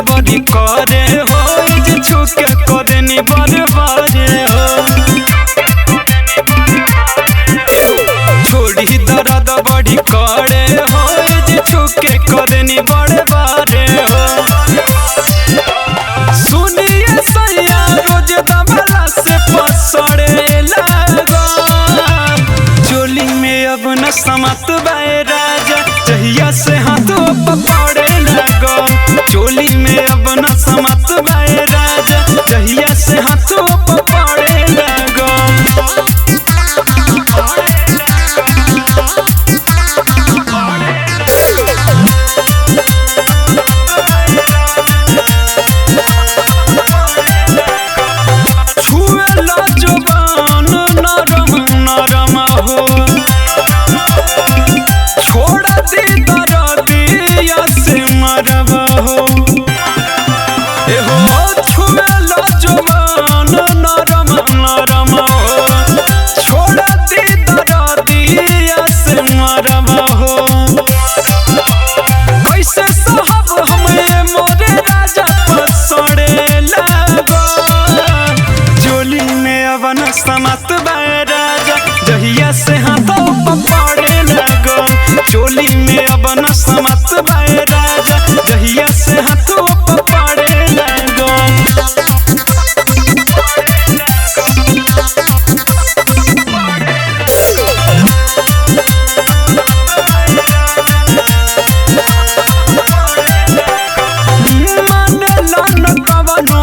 करे हो छुके करे नी बरबारे हो छोड़ी दर्द बड़ी करे हो छुके करे नी बरबारे हो सुनिए सैया रोज दबला से पसड़े लगो चोली में अब न समत बाए राजा जहिया से हाथों पकड़े लगो चोली में अब न समत बाए राजा जहिया से हाथों पकड़े लगो छुएला जुबान नरम नरम हो छोड़ दी दर्दिया से मरब हो एहो छुएला जुबान नरम नरम हो छोड़ दी दर्दिया से मरब हो कैसे साहब हमें मोरे राजा पसड़े लगो चोली में अब न समत बाए राजा जहिया से हाथों पकड़े लगो चोली में अब न समत बाए राजा जहिया से हाथों पकड़े लगो मानेला न कवनो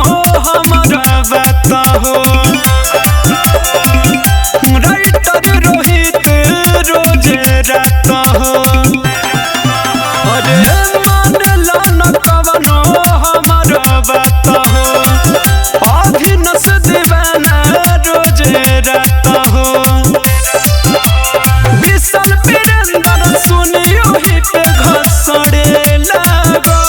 हमरा बात हो राइटर रोहित रोज रात हो अरे मानेला न कवनो हमरा बात हो अभिनस दीवाना रोज रात हो विशाल वीरेंद्र सुनियो हित घसड़े लगो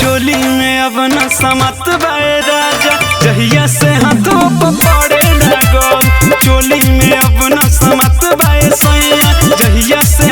चोली में अब न समत बाए राजा जहिया से हाथों पकड़े लगो चोली में अब न समत बाए सैया जहिया से